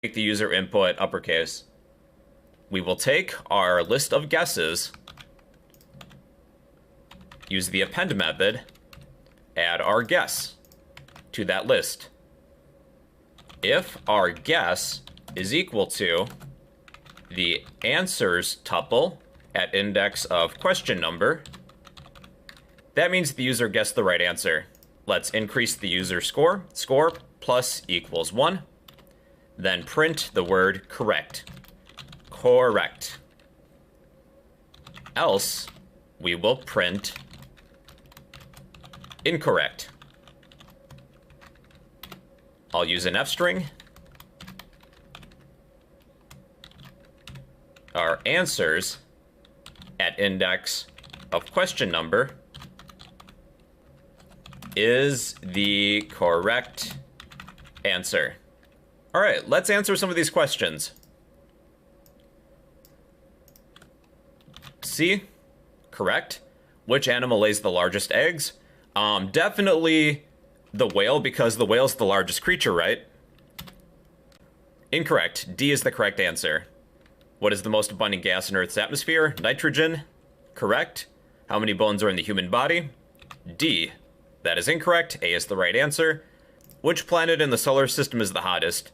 Make the user input uppercase. We will take our list of guesses, use the append method, add our guess to that list. If our guess is equal to the answers tuple at index of question number, that means the user guessed the right answer. Let's increase the user score. Score plus equals 1. Then print the word correct. Correct. Else, we will print incorrect. I'll use an F string. Our answers at index of question number is the correct answer. All right, let's answer some of these questions. C, correct. Which animal lays the largest eggs? Definitely the whale, because the whale's the largest creature, right? Incorrect. D is the correct answer. What is the most abundant gas in Earth's atmosphere? Nitrogen. Correct. How many bones are in the human body? D. That is incorrect. A is the right answer. Which planet in the solar system is the hottest?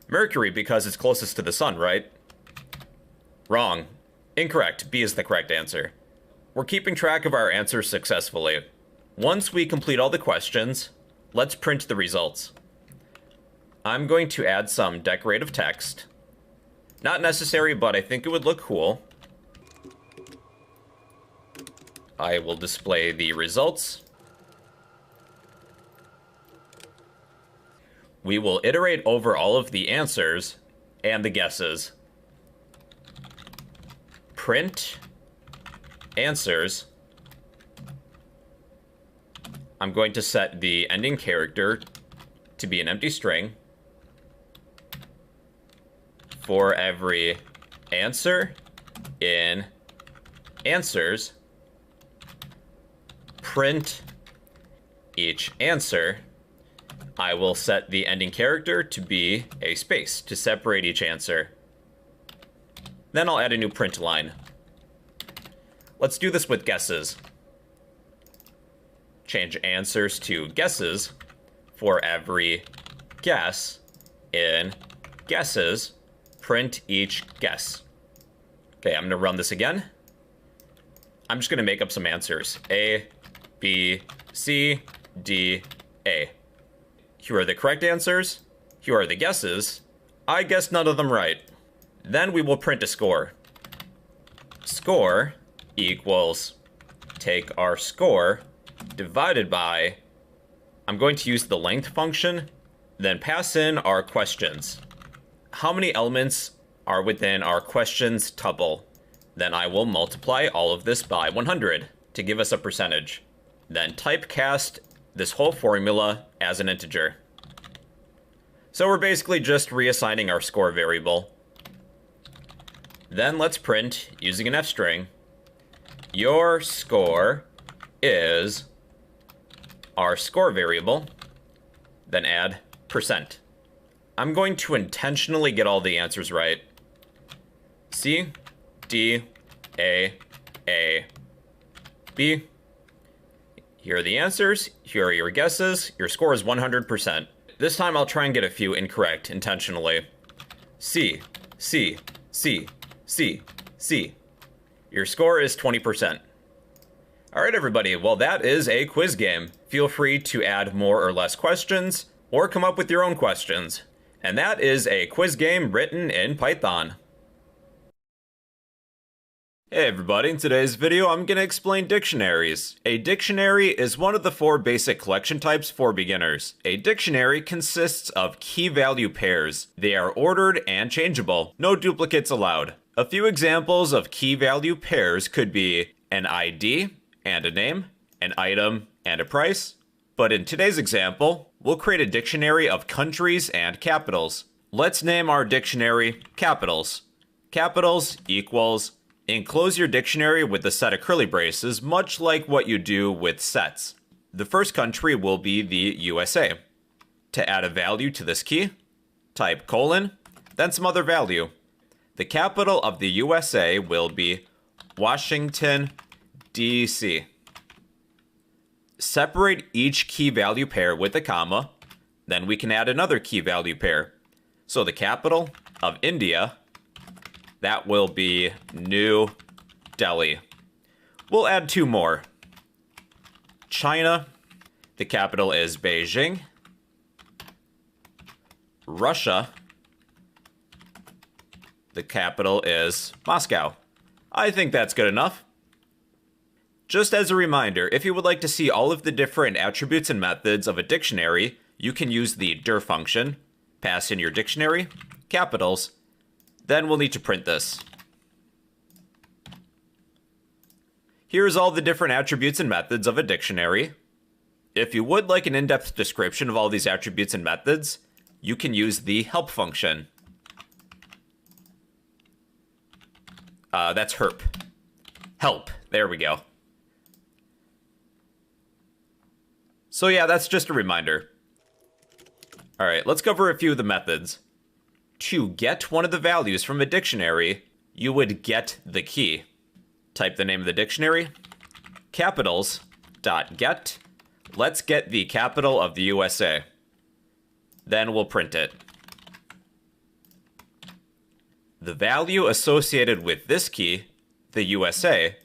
Mercury, because it's closest to the sun, right? Wrong. Incorrect. B is the correct answer. We're keeping track of our answers successfully. Once we complete all the questions, let's print the results. I'm going to add some decorative text. Not necessary, but I think it would look cool. I will display the results. We will iterate over all of the answers and the guesses. Print answers. I'm going to set the ending character to be an empty string. For every answer in answers, print each answer. I will set the ending character to be a space to separate each answer. Then I'll add a new print line. Let's do this with guesses. Change answers to guesses. For every guess in guesses, print each guess. Okay, I'm going to run this again. I'm just going to make up some answers. A, B, C, D, A. Here are the correct answers. Here are the guesses. I guessed none of them right. Then we will print a score. Score equals, take our score divided by, I'm going to use the length function, then pass in our questions. How many elements are within our questions tuple? Then I will multiply all of this by 100 to give us a percentage. Then typecast this whole formula as an integer. So we're basically just reassigning our score variable. Then let's print, using an F string, your score is our score variable, then add percent. I'm going to intentionally get all the answers right. C, D, A, B. Here are the answers. Here are your guesses. Your score is 100%. This time I'll try and get a few incorrect intentionally. C, C, C, C, C. Your score is 20%. All right, everybody. Well, that is a quiz game. Feel free to add more or less questions, or come up with your own questions. And that is a quiz game written in Python. Hey everybody, in today's video I'm going to explain dictionaries. A dictionary is one of the 4 basic collection types for beginners. A dictionary consists of key value pairs. They are ordered and changeable. No duplicates allowed. A few examples of key value pairs could be an ID and a name, an item and a price. But in today's example, we'll create a dictionary of countries and capitals. Let's name our dictionary capitals. Capitals equals, enclose your dictionary with a set of curly braces, much like what you do with sets. The first country will be the USA. To add a value to this key, type : then some other value. The capital of the USA will be Washington, D.C. Separate each key value pair with a comma, then we can add another key value pair. So the capital of India, that will be New Delhi. We'll add 2 more. China, the capital is Beijing. Russia, the capital is Moscow. I think that's good enough. Just as a reminder, if you would like to see all of the different attributes and methods of a dictionary, you can use the dir function, pass in your dictionary, capitals, then we'll need to print this. Here's all the different attributes and methods of a dictionary. If you would like an in-depth description of all these attributes and methods, you can use the help function. That's herp. Help. There we go. So yeah, that's just a reminder. All right, let's cover a few of the methods. To get one of the values from a dictionary, you would get the key. Type the name of the dictionary, capitals.get. Let's get the capital of the USA. Then we'll print it. The value associated with this key, the USA,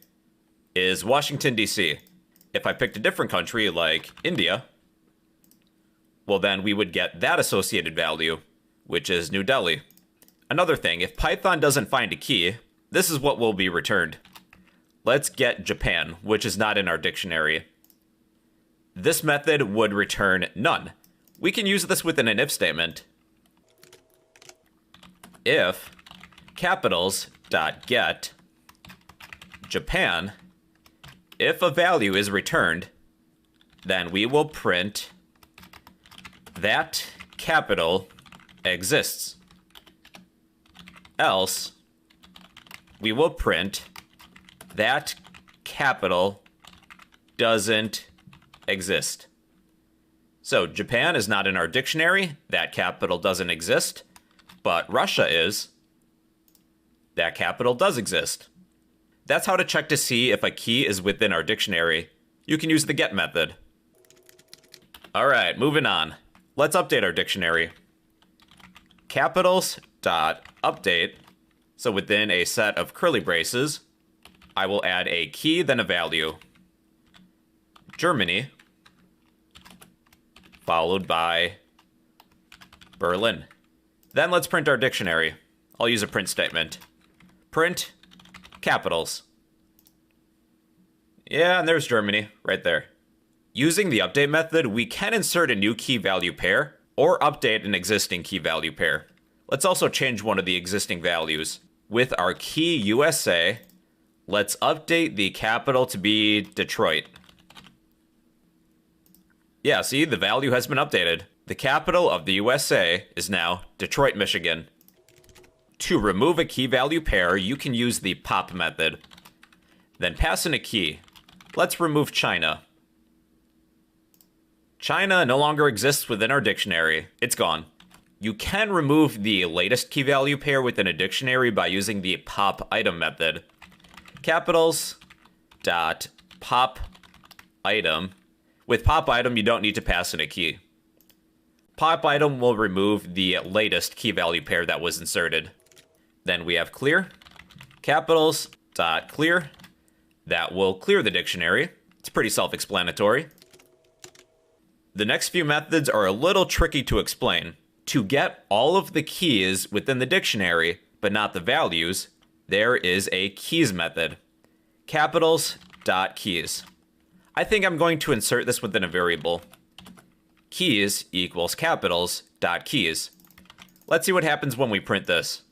is Washington, D.C. If I picked a different country like India, well then we would get that associated value, which is New Delhi. Another thing, if Python doesn't find a key, this is what will be returned. Let's get Japan, which is not in our dictionary. This method would return none. We can use this within an if statement. If capitals.get Japan, if a value is returned, then we will print that capital exists. Else, we will print that capital doesn't exist. So Japan is not in our dictionary, that capital doesn't exist, but Russia is, that capital does exist. That's how to check to see if a key is within our dictionary. You can use the get method. All right, moving on. Let's update our dictionary. Capitals.update. So within a set of curly braces, I will add a key, then a value. Germany, followed by Berlin. Then let's print our dictionary. I'll use a print statement. Print capitals. Yeah, and there's Germany right there. Using the update method, we can insert a new key value pair or update an existing key value pair. Let's also change one of the existing values. With our key USA, let's update the capital to be Detroit. Yeah, see, the value has been updated. The capital of the USA is now Detroit, Michigan. To remove a key value pair, you can use the pop method. Then pass in a key. Let's remove China. China no longer exists within our dictionary. It's gone. You can remove the latest key value pair within a dictionary by using the pop item method. Capitals.pop item. With pop item, you don't need to pass in a key. Pop item will remove the latest key value pair that was inserted. Then we have clear. Capitals.clear. That will clear the dictionary. It's pretty self-explanatory. The next few methods are a little tricky to explain. To get all of the keys within the dictionary, but not the values, there is a keys method. Capitals.keys. I think I'm going to insert this within a variable. Keys equals capitals.keys. Let's see what happens when we print this.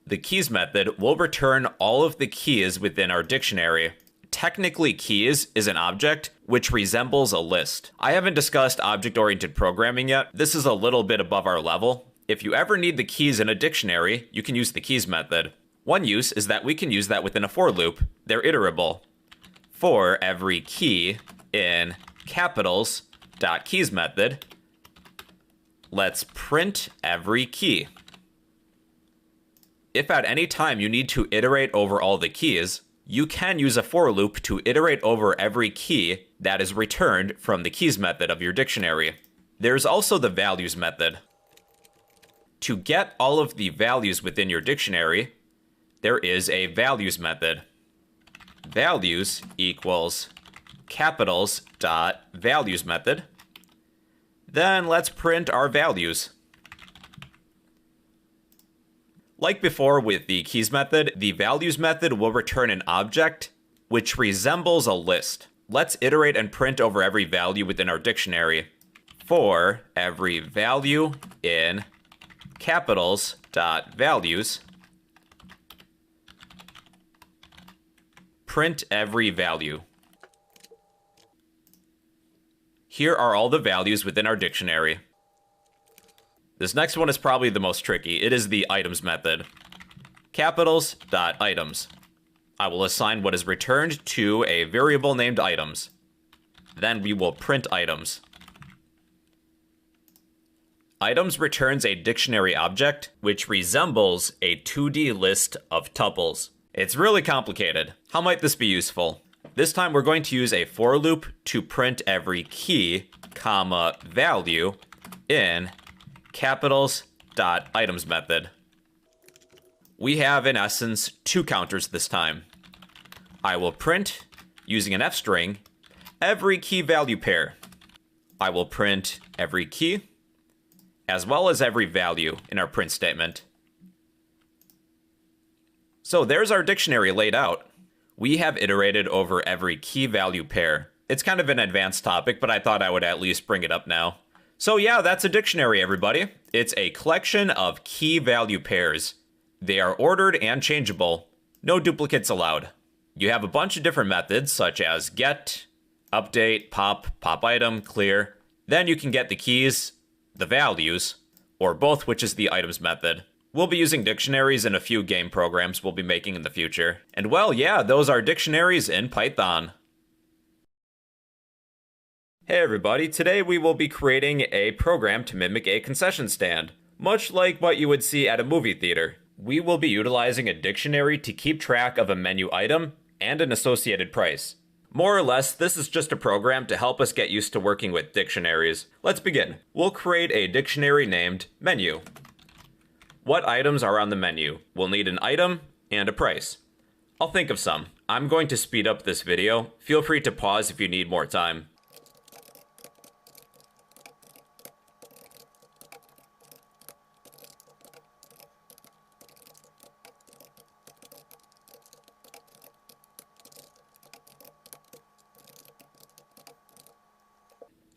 The keys method will return all of the keys within our dictionary. Technically, keys is an object which resembles a list. I haven't discussed object-oriented programming yet. This is a little bit above our level. If you ever need the keys in a dictionary, you can use the keys method. One use is that we can use that within a for loop. They're iterable. For every key in capitals.keys method, let's print every key. If at any time you need to iterate over all the keys, you can use a for loop to iterate over every key that is returned from the keys method of your dictionary. There's also the values method. To get all of the values within your dictionary, there is a values method. Values equals capitals dot values method. Then let's print our values. Like before with the keys method, the values method will return an object which resembles a list. Let's iterate and print over every value within our dictionary. For every value in capitals dot values, print every value. Here are all the values within our dictionary. This next one is probably the most tricky. It is the items method. Capitals dot items. I will assign what is returned to a variable named items. Then we will print items. Items returns a dictionary object which resembles a 2D list of tuples. It's really complicated. How might this be useful? This time we're going to use a for loop to print every key, comma, value in capitals dot items method. We have, in essence, two counters this time. I will print, using an f string, every key value pair. I will print every key, as well as every value in our print statement. So there's our dictionary laid out. We have iterated over every key value pair. It's kind of an advanced topic, but I thought I would at least bring it up now. So yeah, that's a dictionary, everybody. It's a collection of key value pairs. They are ordered and changeable. No duplicates allowed. You have a bunch of different methods, such as get, update, pop item, clear. Then you can get the keys, the values, or both, which is the items method. We'll be using dictionaries in a few game programs we'll be making in the future. And well, yeah, those are dictionaries in Python. Hey everybody, today we will be creating a program to mimic a concession stand, much like what you would see at a movie theater. We will be utilizing a dictionary to keep track of a menu item and an associated price. More or less, this is just a program to help us get used to working with dictionaries. Let's begin. We'll create a dictionary named menu. What items are on the menu? We'll need an item and a price. I'll think of some. I'm going to speed up this video. Feel free to pause if you need more time.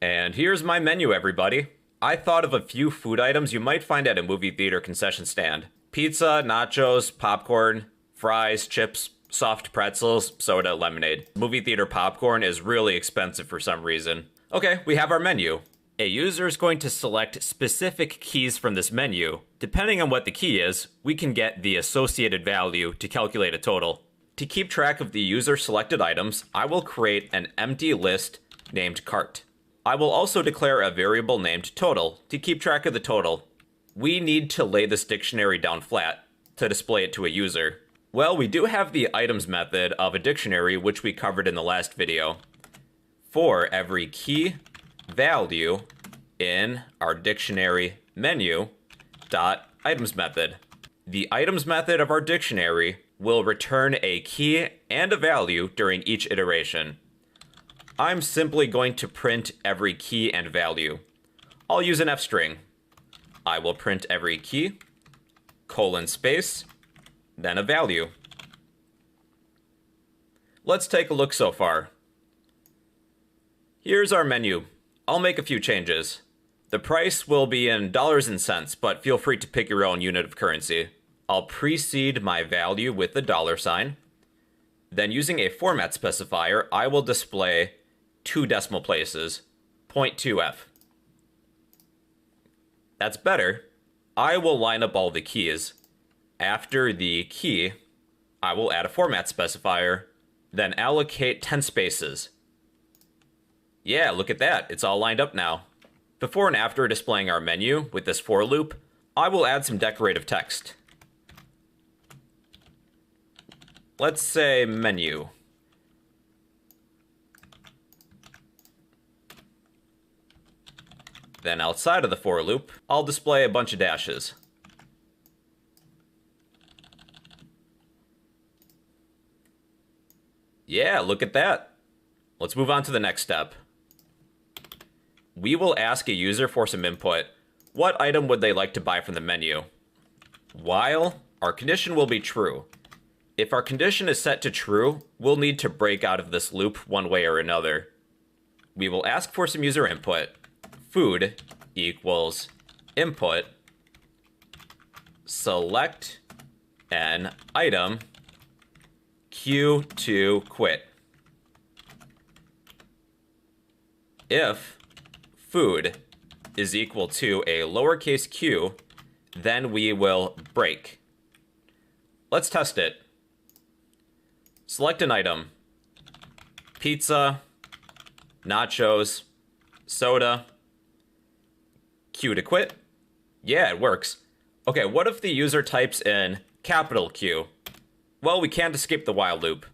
And here's my menu, everybody. I thought of a few food items you might find at a movie theater concession stand. Pizza, nachos, popcorn, fries, chips, soft pretzels, soda, lemonade. Movie theater popcorn is really expensive for some reason. Okay, we have our menu. A user is going to select specific keys from this menu. Depending on what the key is, we can get the associated value to calculate a total. To keep track of the user selected items, I will create an empty list named cart. I will also declare a variable named total to keep track of the total. We need to lay this dictionary down flat to display it to a user. Well, we do have the items method of a dictionary, which we covered in the last video. For every key value in our dictionary menu dot items method. The items method of our dictionary will return a key and a value during each iteration. I'm simply going to print every key and value. I'll use an f string. I will print every key, colon space, then a value. Let's take a look so far. Here's our menu. I'll make a few changes. The price will be in dollars and cents, but feel free to pick your own unit of currency. I'll precede my value with the $sign. Then using a format specifier, I will display 2 decimal places, 0.2f. That's better. I will line up all the keys. After the key, I will add a format specifier, then allocate 10 spaces. Yeah, look at that. It's all lined up now. Before and after displaying our menu with this for loop, I will add some decorative text. Let's say menu. Then outside of the for loop, I'll display a bunch of dashes. Yeah, look at that. Let's move on to the next step. We will ask a user for some input. What item would they like to buy from the menu? While our condition will be true. If our condition is set to true, we'll need to break out of this loop one way or another. We will ask for some user input. Food equals input. Select an item. Q to quit. If food is equal to a lowercase q, then we will break. Let's test it. Select an item. Pizza, nachos, soda, Q to quit. Yeah, it works. Okay, what if the user types in capital Q? Well, we can't escape the while loop.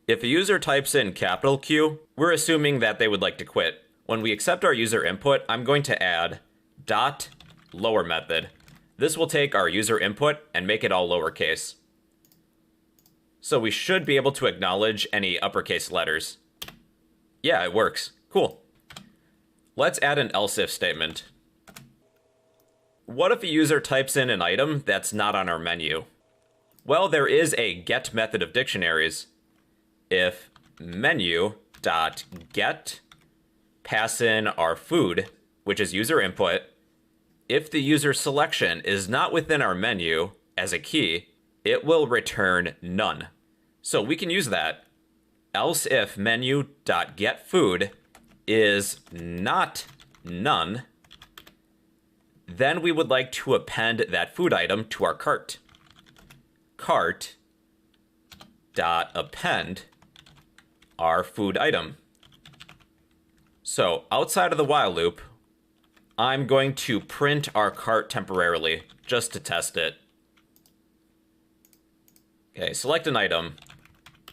If a user types in capital Q, we're assuming that they would like to quit. When we accept our user input, I'm going to add dot lower method. This will take our user input and make it all lowercase. So we should be able to acknowledge any uppercase letters. Yeah, it works. Cool. Let's add an else if statement. What if a user types in an item that's not on our menu? Well, there is a get method of dictionaries. If menu.get, pass in our food, which is user input. If the user selection is not within our menu as a key, it will return none. So we can use that. Else if menu.getFood is not none, then we would like to append that food item to our cart. Cart.append our food item. So outside of the while loop, I'm going to print our cart temporarily just to test it. Okay, select an item.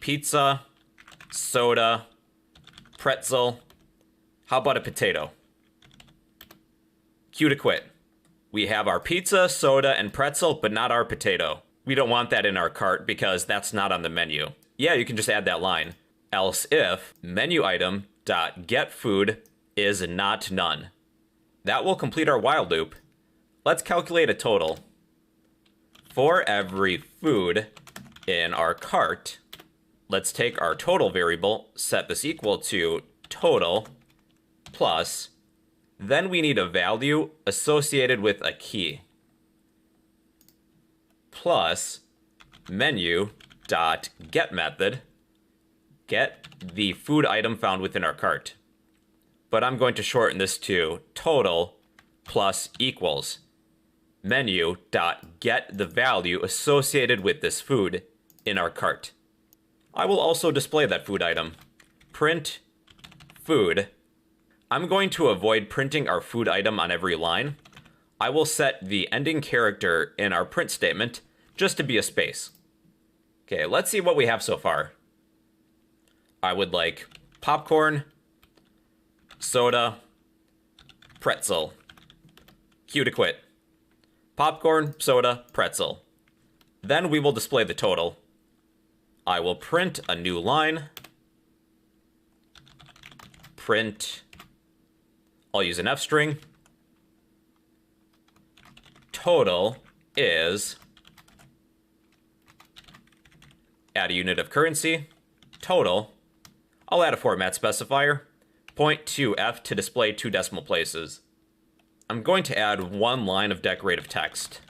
Pizza, soda, pretzel. How about a potato? Q to quit. We have our pizza, soda, and pretzel, but not our potato. We don't want that in our cart because that's not on the menu. Yeah, you can just add that line. Else if menu item dot get food is not none. That will complete our while loop. Let's calculate a total. For every food in our cart, let's take our total variable, set this equal to total plus, then we need a value associated with a key, plus menu.get method, get the food item found within our cart. But I'm going to shorten this to total plus equals menu.get the value associated with this food in our cart. I will also display that food item. Print food. I'm going to avoid printing our food item on every line. I will set the ending character in our print statement just to be a space. Okay, let's see what we have so far. I would like popcorn, soda, pretzel. Q to quit. Popcorn, soda, pretzel. Then we will display the total. I will print a new line. Print. I'll use an F string. Total is, add a unit of currency, total. I'll add a format specifier, point to F to display 2 decimal places. I'm going to add 1 line of decorative text.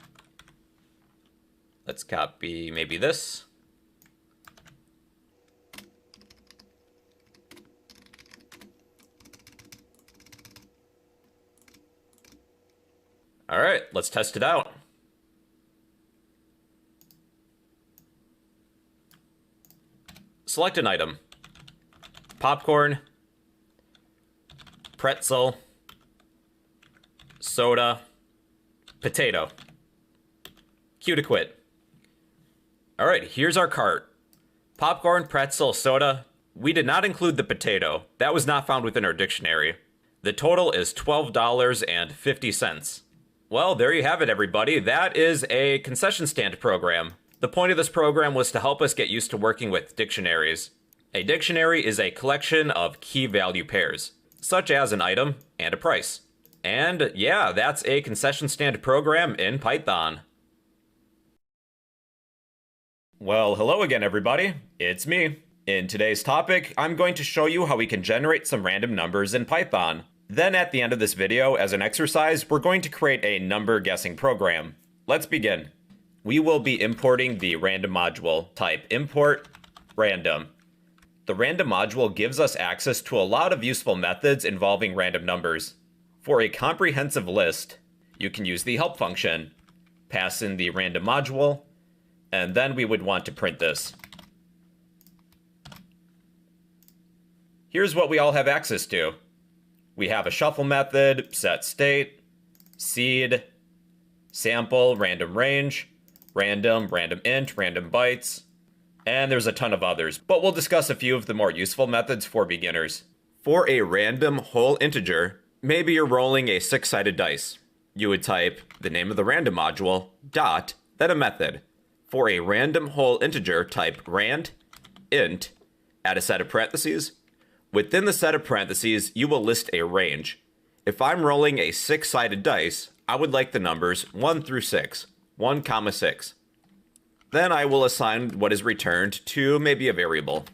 Let's copy maybe this. All right, let's test it out. Select an item. Popcorn, pretzel, soda, potato. Cue to quit. All right, here's our cart. Popcorn, pretzel, soda. We did not include the potato. That was not found within our dictionary. The total is $12.50. Well, there you have it, everybody. That is a concession stand program. The point of this program was to help us get used to working with dictionaries. A dictionary is a collection of key value pairs, such as an item and a price. And yeah, that's a concession stand program in Python. Well, hello again, everybody. It's me. In today's topic, I'm going to show you how we can generate some random numbers in Python. Then at the end of this video, as an exercise, we're going to create a number guessing program. Let's begin. We will be importing the random module. Type import random. The random module gives us access to a lot of useful methods involving random numbers. For a comprehensive list, you can use the help function, pass in the random module, and then we would want to print this. Here's what we all have access to. We have a shuffle method, set state, seed, sample, random range, random int, random bytes, and there's a ton of others, but we'll discuss a few of the more useful methods for beginners. For a random whole integer, maybe you're rolling a 6-sided dice. You would type the name of the random module, dot, then a method. For a random whole integer, type rand int, add a set of parentheses. Within the set of parentheses, you will list a range. If I'm rolling a 6-sided dice, I would like the numbers 1 through 6, 1, 6. Then I will assign what is returned to maybe a variable.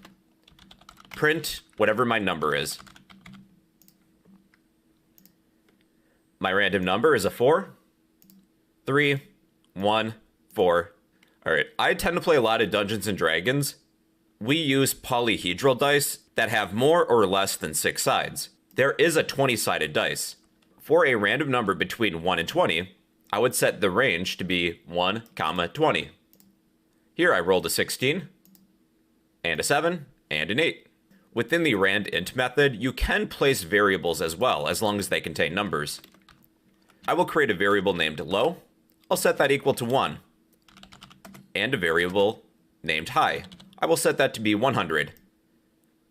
Print whatever my number is. My random number is a 4, 3, 1, 4. All right, I tend to play a lot of Dungeons and Dragons. We use polyhedral dice that have more or less than 6 sides. There is a 20-sided dice. For a random number between 1 and 20, I would set the range to be 1, 20. Here I rolled a 16, and a 7, and an 8. Within the randint method, you can place variables as well, as long as they contain numbers. I will create a variable named low. I'll set that equal to 1. And a variable named high. I will set that to be 100.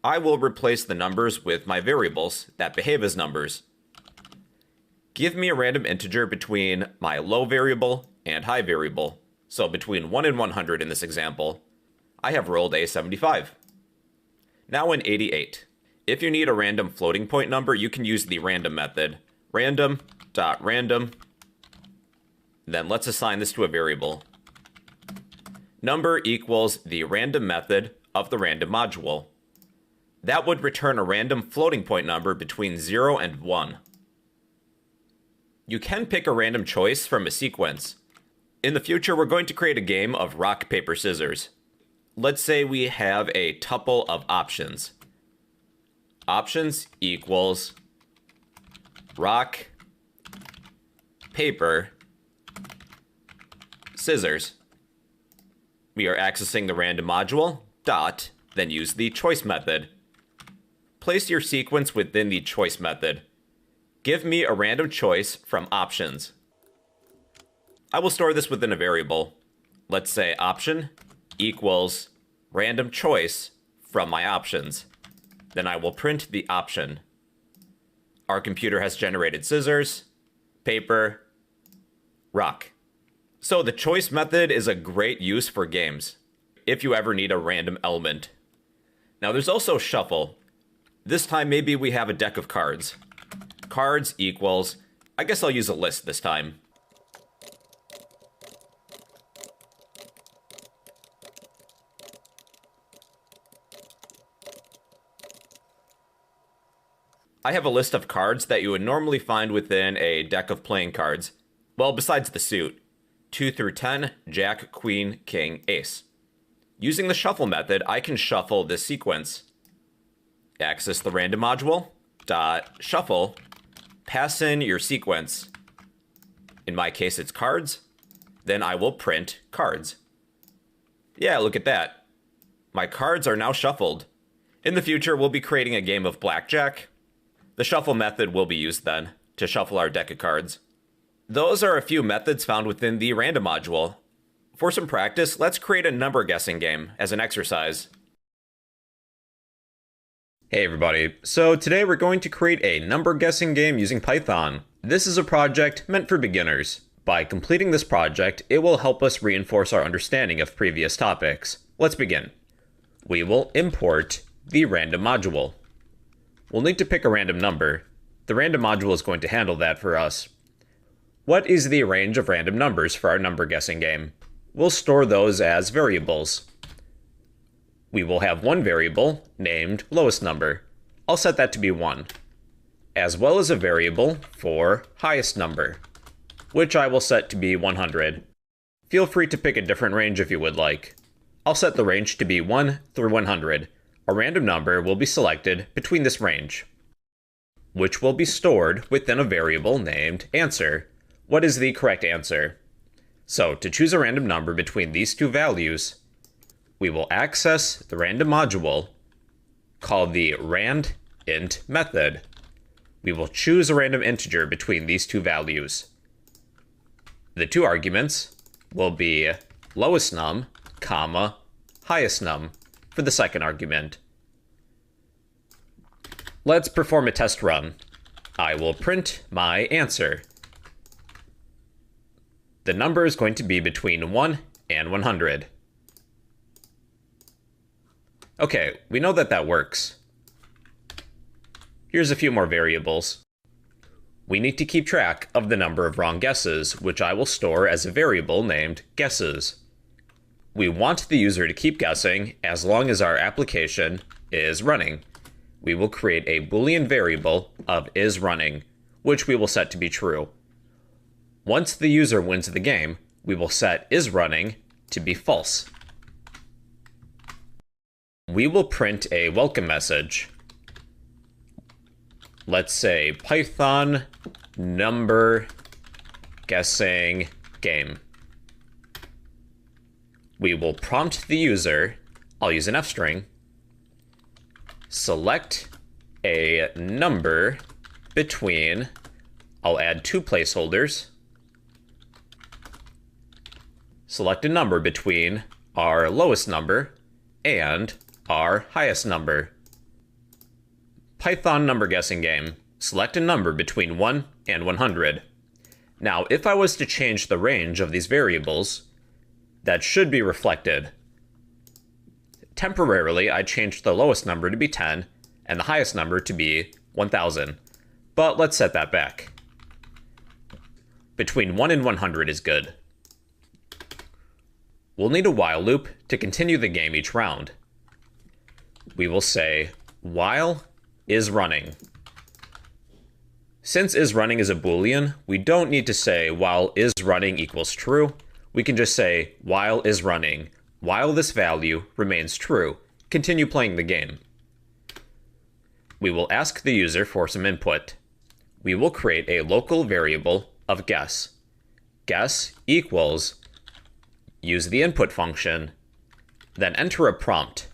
I will replace the numbers with my variables that behave as numbers. Give me a random integer between my low variable and high variable. So between 1 and 100 in this example, I have rolled a 75. Now an 88. If you need a random floating point number, you can use the random method. Random.random. Then let's assign this to a variable. Number equals the random method of the random module. That would return a random floating point number between 0 and 1. You can pick a random choice from a sequence. In the future, we're going to create a game of rock, paper, scissors. Let's say we have a tuple of options. Options equals rock, paper, scissors. We are accessing the random module, dot, then use the choice method. Place your sequence within the choice method. Give me a random choice from options. I will store this within a variable. Let's say option equals random choice from my options. Then I will print the option. Our computer has generated scissors, paper, rock. So the choice method is a great use for games, if you ever need a random element. Now there's also shuffle. This time maybe we have a deck of cards. Cards equals, I guess I'll use a list this time. I have a list of cards that you would normally find within a deck of playing cards. Well, besides the suit. 2 through 10, Jack, Queen, King, Ace. Using the shuffle method, I can shuffle this sequence. Access the random module, dot, shuffle, pass in your sequence. In my case, it's cards. Then I will print cards. Yeah, look at that. My cards are now shuffled. In the future, we'll be creating a game of blackjack. The shuffle method will be used then to shuffle our deck of cards. Those are a few methods found within the random module. For some practice, let's create a number guessing game as an exercise. Hey everybody, so today we're going to create a number guessing game using Python. This is a project meant for beginners. By completing this project, it will help us reinforce our understanding of previous topics. Let's begin. We will import the random module. We'll need to pick a random number. The random module is going to handle that for us. What is the range of random numbers for our number guessing game? We'll store those as variables. We will have one variable named lowest number. I'll set that to be 1, as well as a variable for highest number, which I will set to be 100. Feel free to pick a different range if you would like. I'll set the range to be 1 through 100. A random number will be selected between this range, which will be stored within a variable named answer. What is the correct answer? So to choose a random number between these two values, we will access the random module called the randint method. We will choose a random integer between these two values. The two arguments will be lowest num, comma, highest num for the second argument. Let's perform a test run. I will print my answer. The number is going to be between 1 and 100. Okay, we know that that works. Here's a few more variables. We need to keep track of the number of wrong guesses, which I will store as a variable named guesses. We want the user to keep guessing as long as our application is running. We will create a Boolean variable of isRunning, which we will set to be true. Once the user wins the game, we will set isRunning to be false. We will print a welcome message. Let's say Python number guessing game. We will prompt the user, I'll use an F string, select a number between, I'll add 2 placeholders, select a number between our lowest number and our highest number. Python number guessing game. Select a number between 1 and 100. Now, if I was to change the range of these variables, that should be reflected. Temporarily, I changed the lowest number to be 10 and the highest number to be 1000. But let's set that back. Between 1 and 100 is good. We'll need a while loop to continue the game each round. We will say while isRunning. Since isRunning is a Boolean, we don't need to say while isRunning equals true. We can just say while isRunning. While this value remains true, continue playing the game. We will ask the user for some input. We will create a local variable of guess. Guess equals, use the input function, then enter a prompt.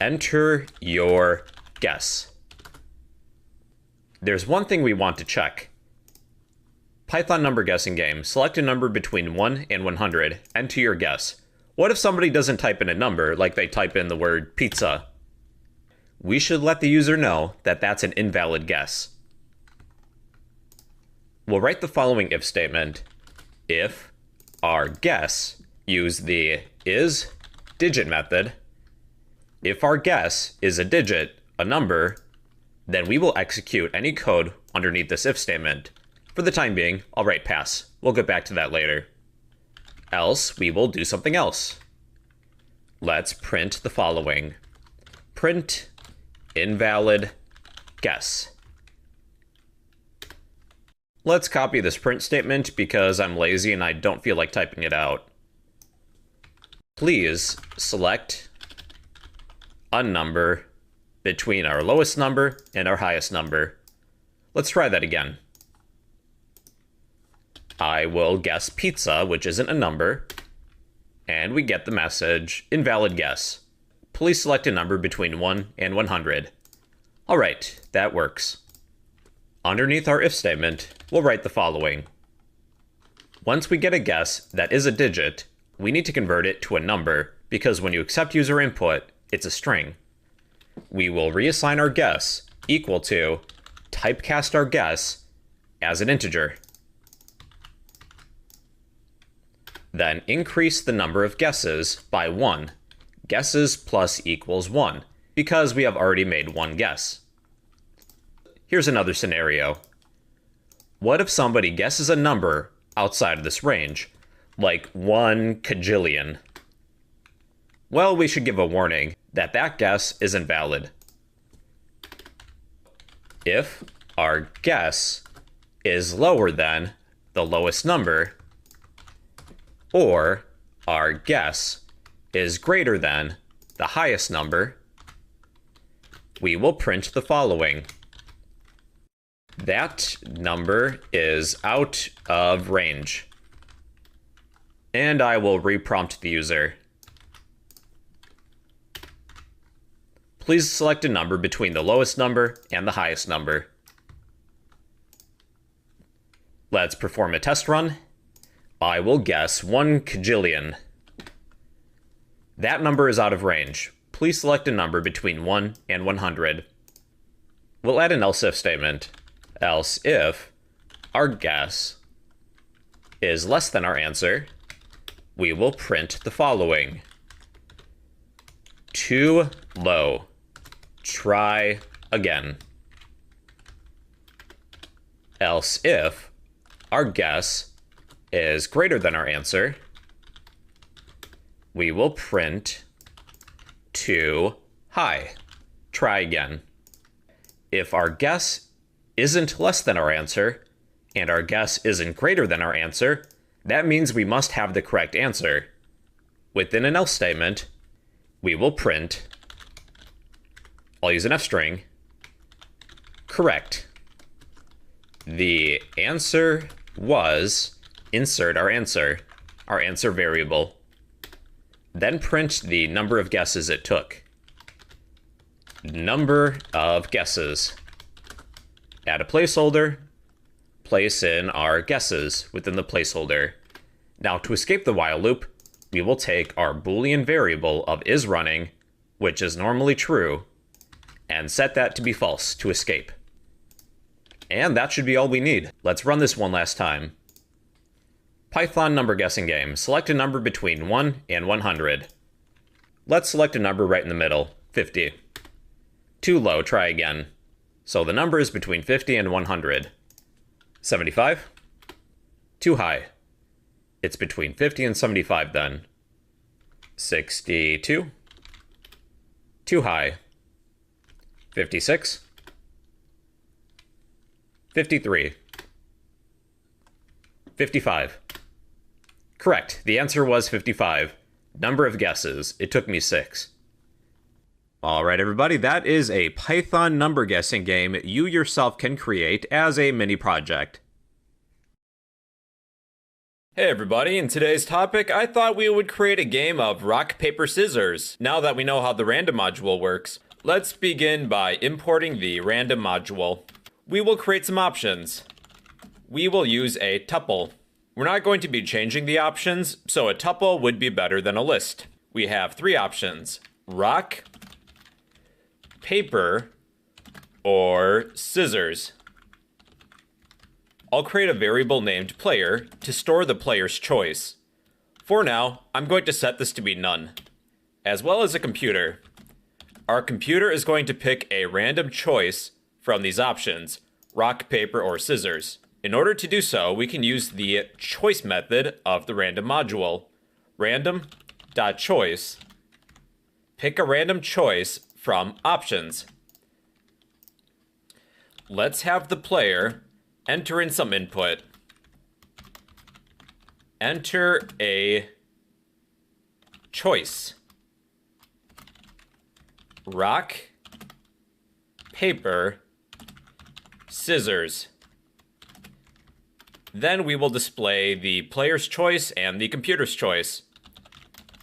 Enter your guess. There's one thing we want to check. Python number guessing game. Select a number between 1 and 100. Enter your guess. What if somebody doesn't type in a number, like they type in the word pizza? We should let the user know that that's an invalid guess. We'll write the following if statement. If our guess, use the isDigit method. If our guess is a digit, a number, then we will execute any code underneath this if statement. For the time being, I'll write pass. We'll get back to that later. Else, we will do something else. Let's print the following. Print invalid guess. Let's copy this print statement because I'm lazy and I don't feel like typing it out. Please select a number between our lowest number and our highest number. Let's try that again. I will guess pizza, which isn't a number, and we get the message, invalid guess. Please select a number between 1 and 100. All right, that works. Underneath our if statement, we'll write the following. Once we get a guess that is a digit, we need to convert it to a number, because when you accept user input, it's a string. We will reassign our guess equal to typecast our guess as an integer. Then increase the number of guesses by 1. Guesses plus equals 1, because we have already made one guess. Here's another scenario. What if somebody guesses a number outside of this range, like 1 kajillion? Well, we should give a warning that that guess is invalid. If our guess is lower than the lowest number, or our guess is greater than the highest number, we will print the following. That number is out of range. And I will reprompt the user. Please select a number between the lowest number and the highest number. Let's perform a test run. I will guess 1 kajillion. That number is out of range. Please select a number between 1 and 100. We'll add an else if statement. Else if our guess is less than our answer, we will print the following. Too low. Try again. Else if our guess is greater than our answer, we will print too high. Try again. If our guess isn't less than our answer, and our guess isn't greater than our answer, that means we must have the correct answer. Within an else statement, we will print, I'll use an F string, correct. The answer was, insert our answer variable. Then print the number of guesses it took. Number of guesses. Add a placeholder, place in our guesses within the placeholder. Now to escape the while loop, we will take our Boolean variable of isRunning, which is normally true, and set that to be false to escape. And that should be all we need. Let's run this one last time. Python number guessing game. Select a number between 1 and 100. Let's select a number right in the middle, 50. Too low, try again. So the number is between 50 and 100. 75. Too high. It's between 50 and 75 then. 62. Too high. 56. 53. 55. Correct. The answer was 55. Number of guesses. It took me 6. Alright everybody, that is a Python number guessing game you yourself can create as a mini project. Hey everybody, in today's topic, I thought we would create a game of rock, paper, scissors. Now that we know how the random module works, let's begin by importing the random module. We will create some options. We will use a tuple. We're not going to be changing the options, so a tuple would be better than a list. We have 3 options: rock, paper, or scissors. I'll create a variable named player to store the player's choice. For now, I'm going to set this to be none, as well as a computer. Our computer is going to pick a random choice from these options: rock, paper, or scissors. In order to do so, we can use the choice method of the random module. Random.choice. Pick a random choice from options. Let's have the player enter in some input. Enter a choice. Rock, paper, scissors. Then we will display the player's choice and the computer's choice.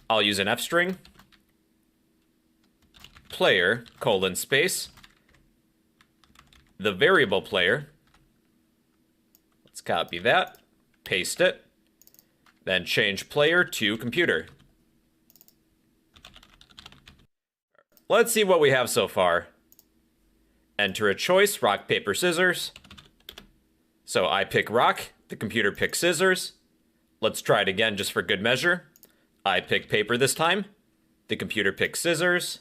I'll use an F string. Player, :space. The variable player. Let's copy that, paste it, Then change player to computer. Let's see what we have so far. Enter a choice, rock, paper, scissors. So I pick rock, the computer picks scissors. Let's try it again just for good measure. I pick paper this time. The computer picks scissors.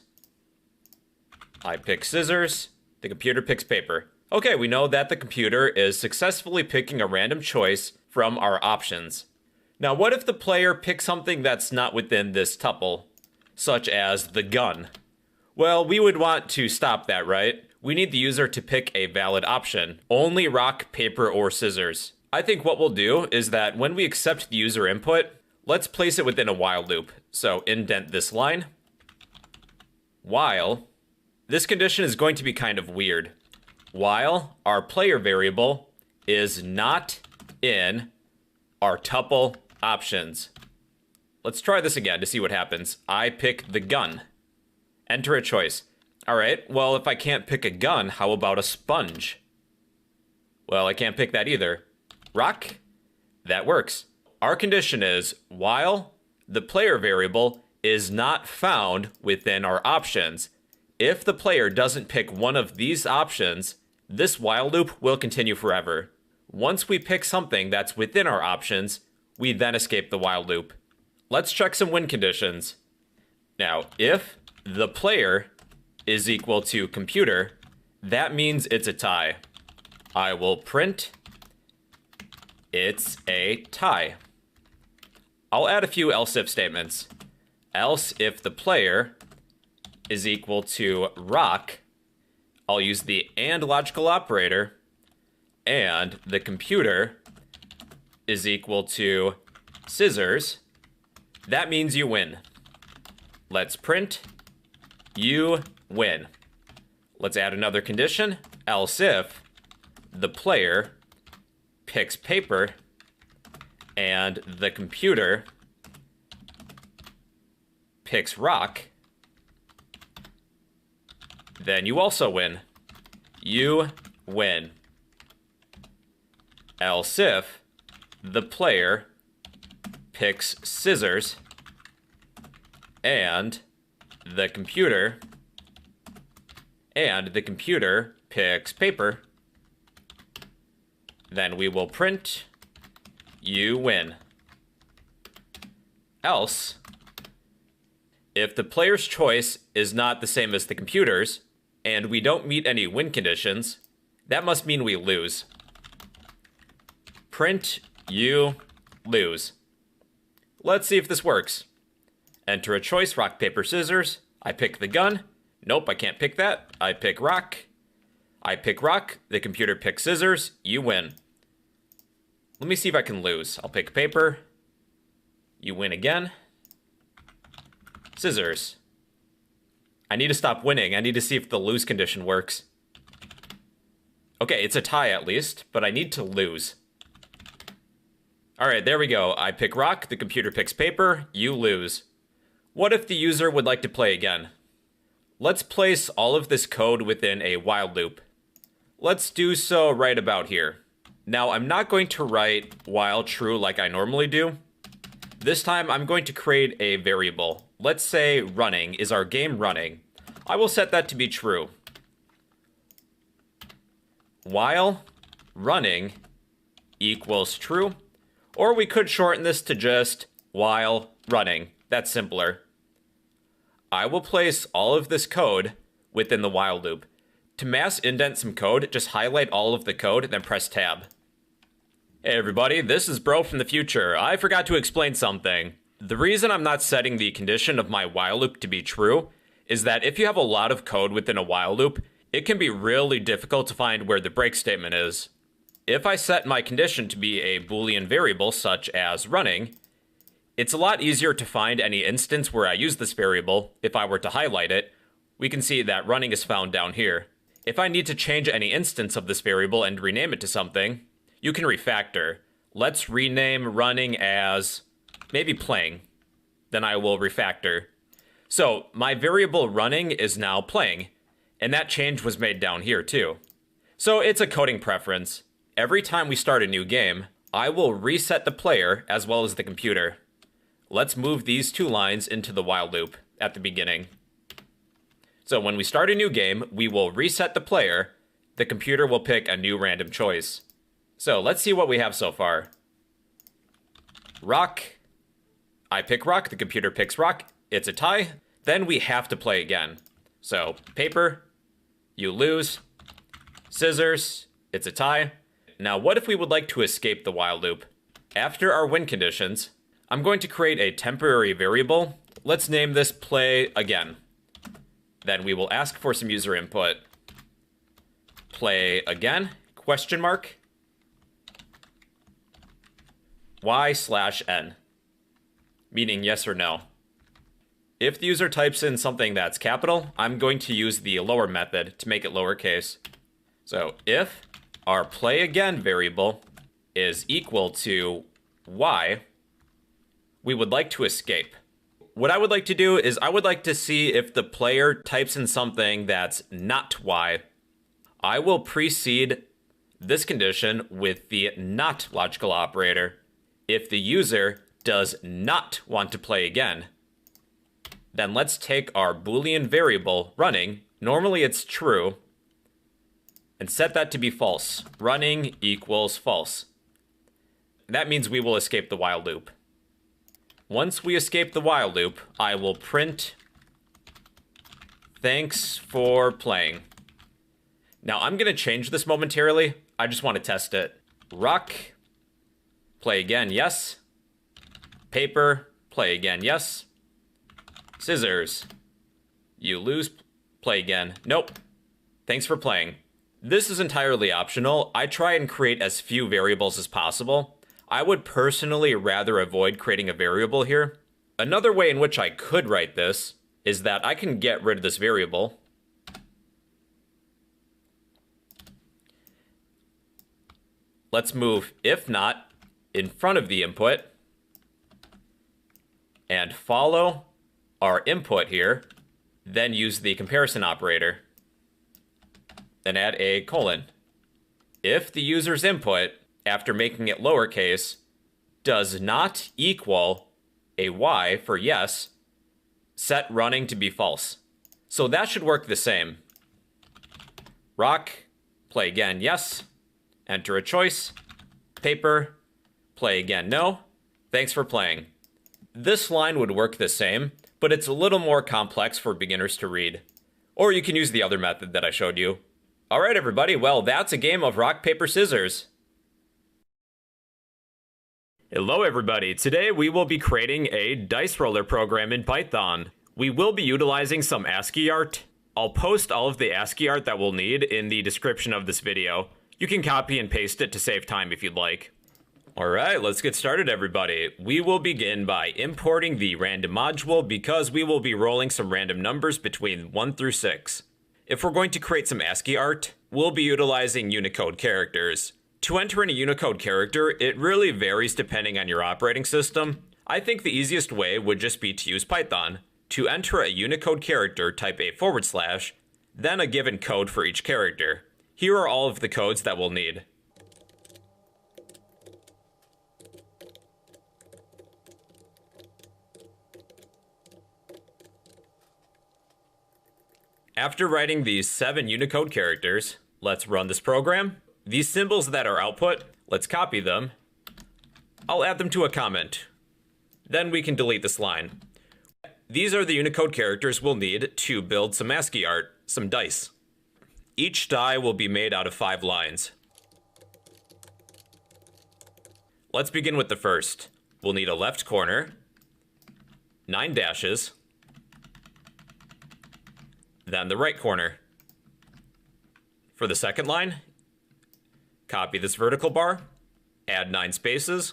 I pick scissors. The computer picks paper. Okay, we know that the computer is successfully picking a random choice from our options. Now, what if the player picks something that's not within this tuple, such as the gun? Well, we would want to stop that, right? We need the user to pick a valid option. Only rock, paper, or scissors. I think what we'll do is that when we accept the user input, let's place it within a while loop. So indent this line. While. This condition is going to be kind of weird. While our player variable is not in our tuple options. Let's try this again to see what happens. I pick the gun. Enter a choice. All right, well, if I can't pick a gun, how about a sponge? Well, I can't pick that either. Rock? That works. Our condition is while the player variable is not found within our options. If the player doesn't pick one of these options, this while loop will continue forever. Once we pick something that's within our options, we then escape the while loop. Let's check some win conditions. Now, if the player is equal to computer, that means it's a tie. I will print it's a tie. I'll add a few else if statements. Else if the player is equal to rock, I'll use the and logical operator, and the computer is equal to scissors. That means you win. Let's print you win. Let's add another condition. Else if the player picks paper and the computer picks rock, then you also win. You win. Else if the player picks scissors and the computer picks paper, then we will print you win. Else, if the player's choice is not the same as the computer's, and we don't meet any win conditions, that must mean we lose. Print you lose. Let's see if this works. Enter a choice, rock, paper, scissors. I pick the gun. Nope, I can't pick that. I pick rock. I pick rock. The computer picks scissors. You win. Let me see if I can lose. I'll pick paper. You win again. Scissors. I need to stop winning. I need to see if the lose condition works. Okay, it's a tie at least, but I need to lose. All right, there we go. I pick rock. The computer picks paper. You lose. What if the user would like to play again? Let's place all of this code within a while loop. Let's do so right about here. Now, I'm not going to write while true like I normally do. This time, I'm going to create a variable. Let's say running. Is our game running? I will set that to be true. While running equals true. Or we could shorten this to just while running. That's simpler. I will place all of this code within the while loop. To mass indent some code, just highlight all of the code, then press tab. Hey everybody, this is Bro from the future. I forgot to explain something. The reason I'm not setting the condition of my while loop to be true is that if you have a lot of code within a while loop, it can be really difficult to find where the break statement is. If I set my condition to be a Boolean variable such as running, it's a lot easier to find any instance where I use this variable. If I were to highlight it, we can see that running is found down here. If I need to change any instance of this variable and rename it to something, you can refactor. Let's rename running as maybe playing. Then I will refactor. So my variable running is now playing, and that change was made down here too. So it's a coding preference. Every time we start a new game, I will reset the player as well as the computer. Let's move these two lines into the while loop at the beginning. So when we start a new game, we will reset the player. The computer will pick a new random choice. So let's see what we have so far. Rock. I pick rock, the computer picks rock. It's a tie. Then we have to play again. So paper, you lose. Scissors, it's a tie. Now what if we would like to escape the while loop? After our win conditions, I'm going to create a temporary variable. Let's name this play again. Then we will ask for some user input. Play again, question mark. Y/n, meaning yes or no. If the user types in something that's capital, I'm going to use the lower method to make it lowercase. So if our play again variable is equal to y, we would like to escape. What I would like to do is I would like to see if the player types in something that's not y. I will precede this condition with the not logical operator. If the user does not want to play again, then let's take our Boolean variable running, normally it's true, and set that to be false. Running equals false. That means we will escape the while loop. Once we escape the while loop, I will print thanks for playing. Now I'm going to change this momentarily. I just want to test it. Rock, play again, yes. Paper, play again, yes. Scissors, you lose, play again. Nope. Thanks for playing. This is entirely optional. I try and create as few variables as possible. I would personally rather avoid creating a variable here. Another way in which I could write this is that I can get rid of this variable. Let's move if not in front of the input and follow our input here, then use the comparison operator. Then add a colon. If the user's input, after making it lowercase, does not equal a y for yes, set running to be false. So that should work the same. Rock, play again, yes. Enter a choice. Paper, play again, no. Thanks for playing. This line would work the same, but it's a little more complex for beginners to read. Or you can use the other method that I showed you. All right, everybody, well, that's a game of rock, paper, scissors. Hello, everybody. Today we will be creating a dice roller program in Python. We will be utilizing some ASCII art. I'll post all of the ASCII art that we'll need in the description of this video. You can copy and paste it to save time if you'd like. All right, let's get started, everybody. We will begin by importing the random module because we will be rolling some random numbers between 1 through 6. If we're going to create some ASCII art, we'll be utilizing Unicode characters. To enter in a Unicode character, it really varies depending on your operating system. I think the easiest way would just be to use Python. To enter a Unicode character, type a /, then a given code for each character. Here are all of the codes that we'll need. After writing these 7 Unicode characters, let's run this program. These symbols that are output, let's copy them. I'll add them to a comment. Then we can delete this line. These are the Unicode characters we'll need to build some ASCII art, some dice. Each die will be made out of 5 lines. Let's begin with the first. We'll need a left corner, 9 dashes, then the right corner. For the second line, copy this vertical bar, add 9 spaces,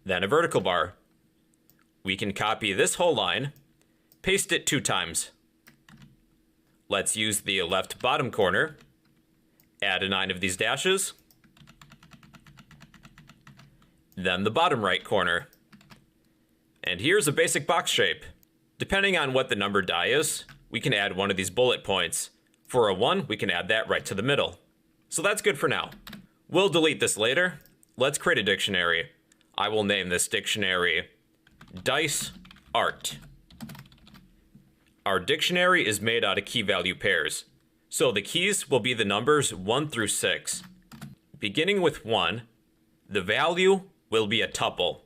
then a vertical bar. We can copy this whole line, paste it 2 times. Let's use the left bottom corner, add a 9 of these dashes, then the bottom right corner. And here's a basic box shape. Depending on what the number die is, we can add one of these bullet points. For a 1, we can add that right to the middle. So that's good for now. We'll delete this later. Let's create a dictionary. I will name this dictionary Dice Art. Our dictionary is made out of key value pairs. So the keys will be the numbers 1 through 6. Beginning with 1, the value will be a tuple.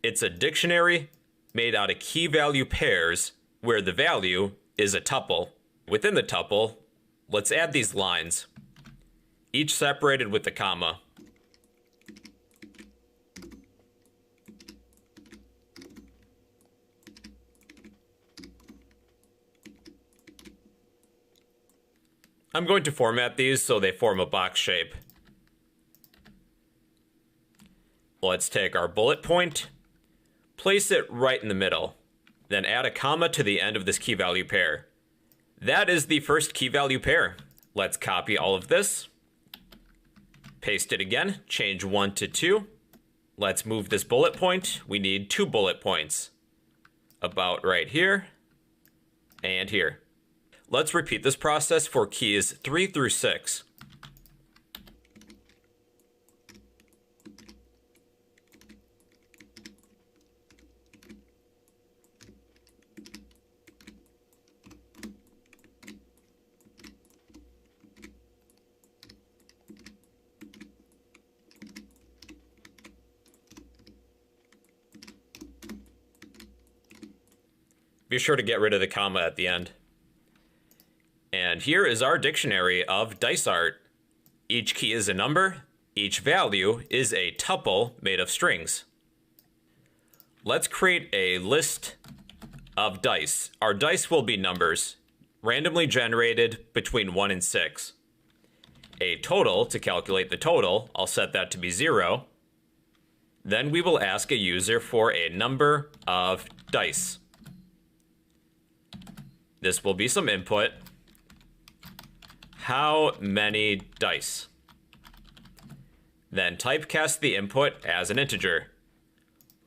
It's a dictionary made out of key value pairs where the value is a tuple. Within the tuple, let's add these lines, each separated with a comma. I'm going to format these so they form a box shape. Let's take our bullet point, place it right in the middle, then add a comma to the end of this key value pair. That is the first key value pair. Let's copy all of this, paste it again, change 1 to 2. Let's move this bullet point. We need 2 bullet points, about right here and here. Let's repeat this process for keys 3 through 6. Be sure to get rid of the comma at the end. And here is our dictionary of dice art. Each key is a number. Each value is a tuple made of strings. Let's create a list of dice. Our dice will be numbers, randomly generated between 1 and 6. A total, to calculate the total, I'll set that to be 0. Then we will ask a user for a number of dice. This will be some input. How many dice? Then typecast the input as an integer.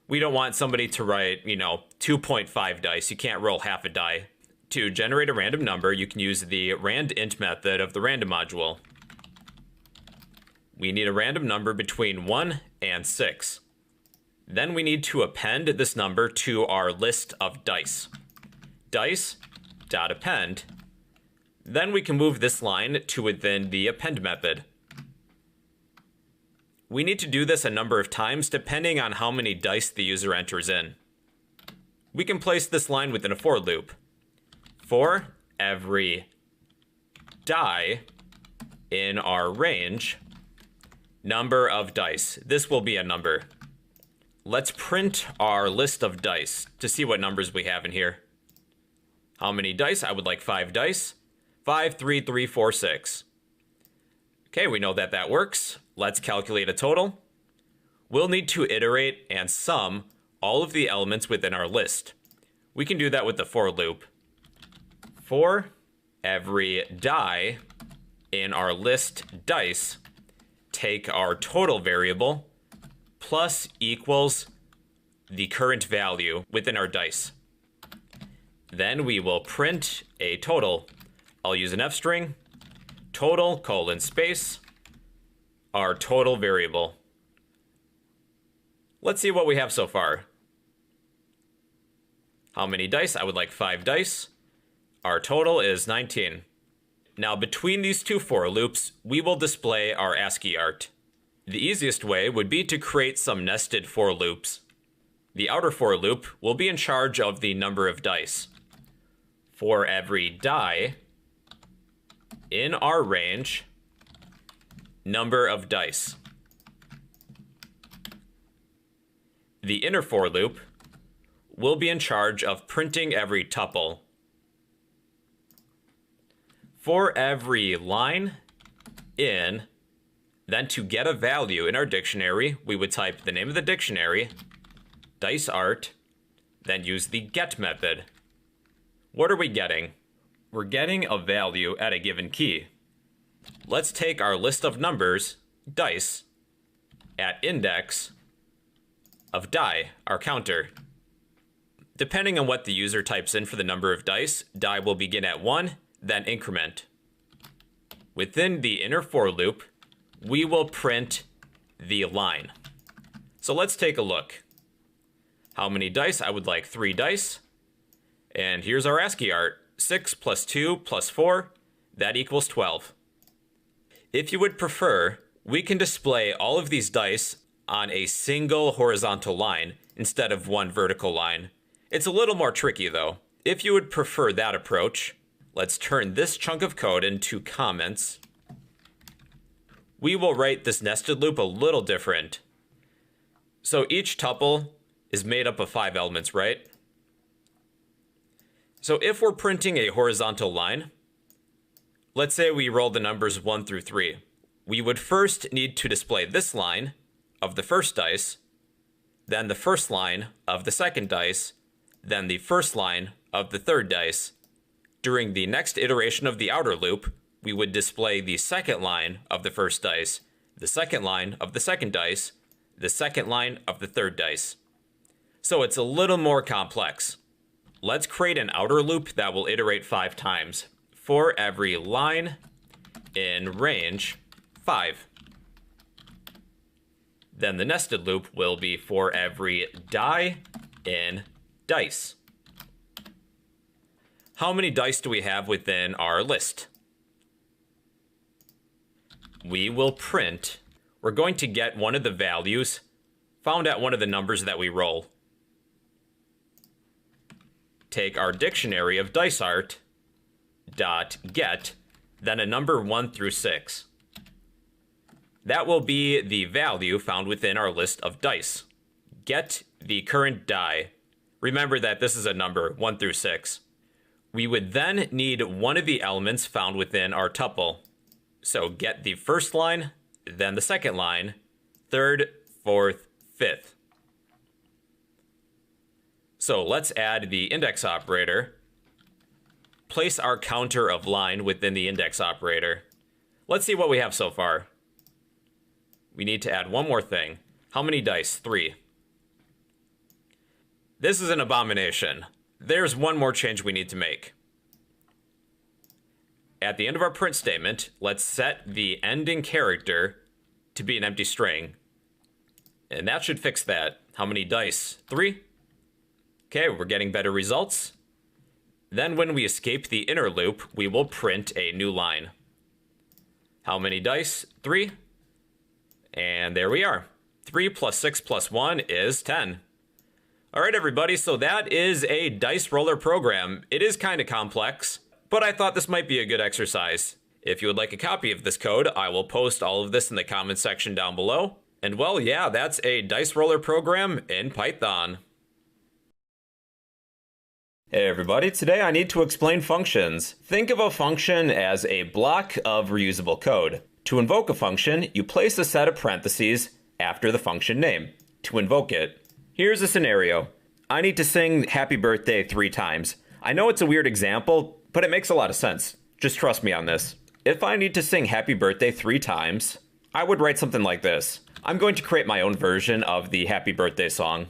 We don't want somebody to write, 2.5 dice. You can't roll half a die. To generate a random number, you can use the randint method of the random module. We need a random number between 1 and 6. Then we need to append this number to our list of dice. Dice.append. Then we can move this line to within the append method. We need to do this a number of times depending on how many dice the user enters in. We can place this line within a for loop. For every die in our range, number of dice. This will be a number. Let's print our list of dice to see what numbers we have in here. How many dice? I would like 5 dice. 5, 3, 3, 4, 6. Okay, we know that that works. Let's calculate a total. We'll need to iterate and sum all of the elements within our list. We can do that with the for loop. For every die in our list dice, take our total variable plus equals the current value within our dice. Then we will print a total. I'll use an F string, total, :space, our total variable. Let's see what we have so far. How many dice? I would like 5 dice. Our total is 19. Now between these two for loops, we will display our ASCII art. The easiest way would be to create some nested for loops. The outer for loop will be in charge of the number of dice. For every die in our range, number of dice. The inner for loop will be in charge of printing every tuple. For every line in, then to get a value in our dictionary, we would type the name of the dictionary, dice art, then use the get method. What are we getting? We're getting a value at a given key. Let's take our list of numbers, dice, at index of die, our counter. Depending on what the user types in for the number of dice, die will begin at 1, then increment. Within the inner for loop, we will print the line. So let's take a look. How many dice? I would like 3 dice. And here's our ASCII art. 6 plus 2 plus 4, that equals 12. If you would prefer, we can display all of these dice on a single horizontal line instead of one vertical line. It's a little more tricky though. If you would prefer that approach, let's turn this chunk of code into comments. We will write this nested loop a little different. So each tuple is made up of 5 elements, right? So if we're printing a horizontal line, let's say we roll the numbers 1 through 3. We would first need to display this line of the first dice, then the first line of the second dice, then the first line of the third dice. During the next iteration of the outer loop, we would display the second line of the first dice, the second line of the second dice, the second line of the third dice. So it's a little more complex. Let's create an outer loop that will iterate 5 times for every line in range 5. Then the nested loop will be for every die in dice. How many dice do we have within our list? We will print, we're going to get one of the values found at one of the numbers that we roll. Take our dictionary of dice art, dot get, then a number 1 through 6. That will be the value found within our list of dice. Get the current die. Remember that this is a number 1 through 6. We would then need one of the elements found within our tuple. So get the first line, then the second line, third, fourth, fifth. So let's add the index operator. Place our counter of line within the index operator. Let's see what we have so far. We need to add one more thing. How many dice? 3. This is an abomination. There's one more change we need to make. At the end of our print statement, let's set the ending character to be an empty string. And that should fix that. How many dice? 3. Okay, we're getting better results. Then when we escape the inner loop, we will print a new line. How many dice? 3. And there we are. 3 plus 6 plus 1 is 10. All right, everybody, so that is a dice roller program. It is kind of complex, but I thought this might be a good exercise. If you would like a copy of this code, I will post all of this in the comments section down below. And well, yeah, that's a dice roller program in Python. Hey everybody, today I need to explain functions. Think of a function as a block of reusable code. To invoke a function, you place a set of parentheses after the function name. To invoke it, here's a scenario. I need to sing Happy Birthday 3 times. I know it's a weird example, but it makes a lot of sense. Just trust me on this. If I need to sing Happy Birthday 3 times, I would write something like this. I'm going to create my own version of the Happy Birthday song.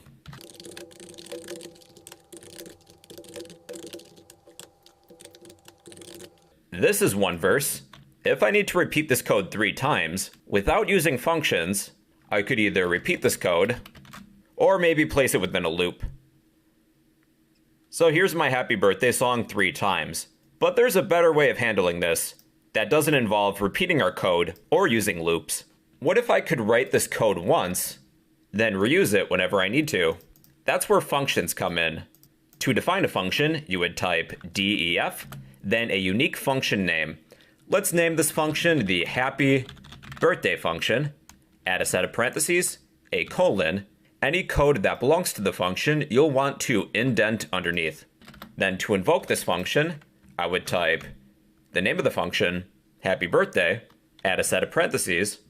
This is one verse. If I need to repeat this code 3 times, without using functions, I could either repeat this code, or maybe place it within a loop. So here's my Happy Birthday song 3 times. But there's a better way of handling this that doesn't involve repeating our code or using loops. What if I could write this code once, then reuse it whenever I need to? That's where functions come in. To define a function, you would type def, then a unique function name. Let's name this function the Happy Birthday function. Add a set of parentheses, a colon. Any code that belongs to the function, you'll want to indent underneath. Then to invoke this function, I would type the name of the function, Happy Birthday, add a set of parentheses,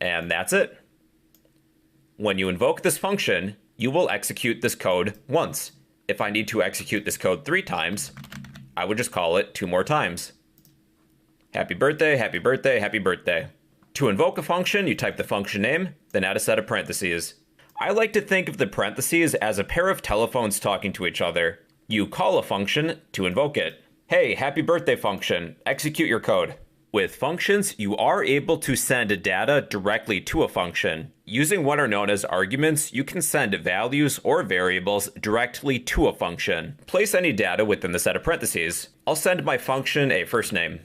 and that's it. When you invoke this function, you will execute this code once. If I need to execute this code 3 times, I would just call it 2 more times. Happy birthday, happy birthday, happy birthday. To invoke a function, you type the function name, then add a set of parentheses. I like to think of the parentheses as a pair of telephones talking to each other. You call a function to invoke it. Hey, happy birthday function, execute your code. With functions, you are able to send data directly to a function. Using what are known as arguments, you can send values or variables directly to a function. Place any data within the set of parentheses. I'll send my function a first name.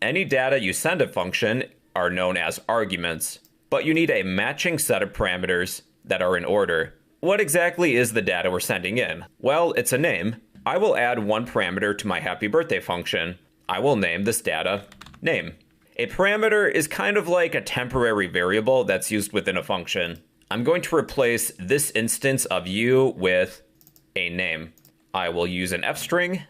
Any data you send a function are known as arguments, but you need a matching set of parameters that are in order. What exactly is the data we're sending in? Well, it's a name. I will add one parameter to my happy birthday function. I will name this data name. A parameter is kind of like a temporary variable that's used within a function. I'm going to replace this instance of u with a name. I will use an f string,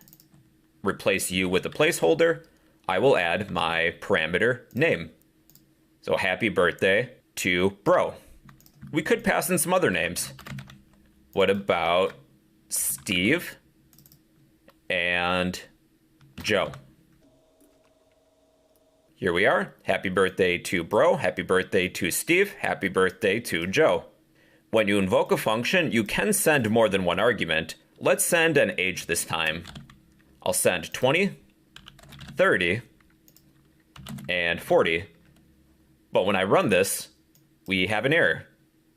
replace u with a placeholder. I will add my parameter name. So happy birthday to bro. We could pass in some other names. What about Steve and Joe? Here we are. Happy birthday to bro, happy birthday to Steve, happy birthday to Joe. When you invoke a function, you can send more than one argument. Let's send an age this time. I'll send 20, 30, and 40. But when I run this, we have an error.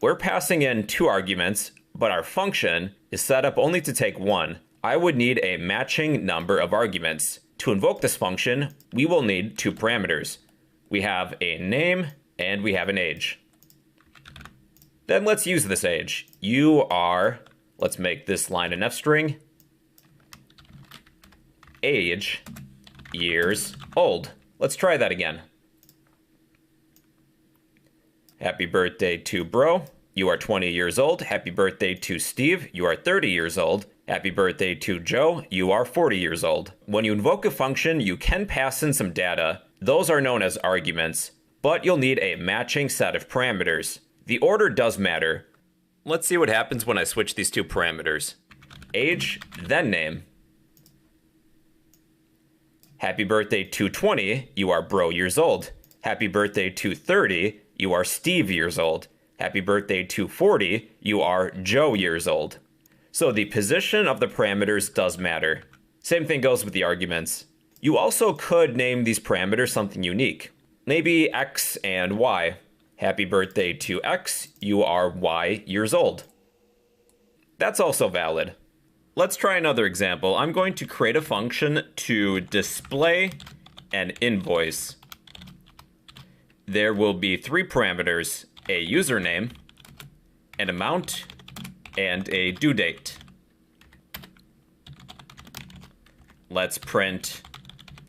We're passing in 2 arguments, but our function is set up only to take 1. I would need a matching number of arguments. To invoke this function, we will need 2 parameters. We have a name and we have an age. Then let's use this age. You are, let's make this line an F string, age, years old. Let's try that again. Happy birthday to bro. You are 20 years old. Happy birthday to Steve. You are 30 years old. Happy birthday to Joe. You are 40 years old. When you invoke a function, you can pass in some data. Those are known as arguments, but you'll need a matching set of parameters. The order does matter. Let's see what happens when I switch these 2 parameters. Age, then name. Happy birthday to 20. You are bro years old. Happy birthday to 30. You are Steve years old. Happy birthday to 40. You are Joe years old. So the position of the parameters does matter. Same thing goes with the arguments. You also could name these parameters something unique. Maybe X and Y. Happy birthday to X, you are Y years old. That's also valid. Let's try another example. I'm going to create a function to display an invoice. There will be 3 parameters, a username, an amount, and a due date. Let's print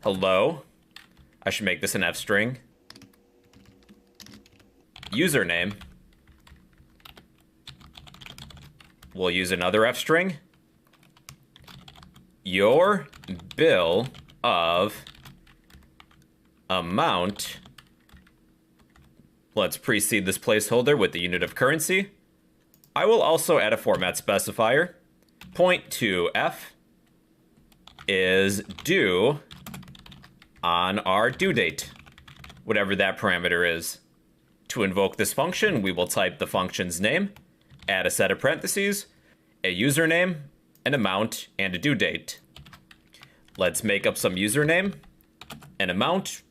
hello. I should make this an F string. Username. We'll use another F string. Your bill of amount. Let's precede this placeholder with the unit of currency. I will also add a format specifier. Point to F is due on our due date, whatever that parameter is. To invoke this function, we will type the function's name, add a set of parentheses, a username, an amount, and a due date. Let's make up some username, an amount,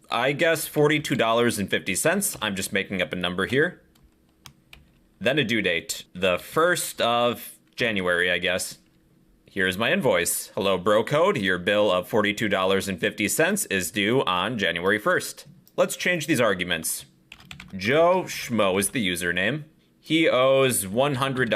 I guess $42.50. I'm just making up a number here. Then a due date, the 1st of January, I guess. Here's my invoice. Hello, bro code. Your bill of $42.50 is due on January 1st. Let's change these arguments. Joe Schmo is the username. He owes $100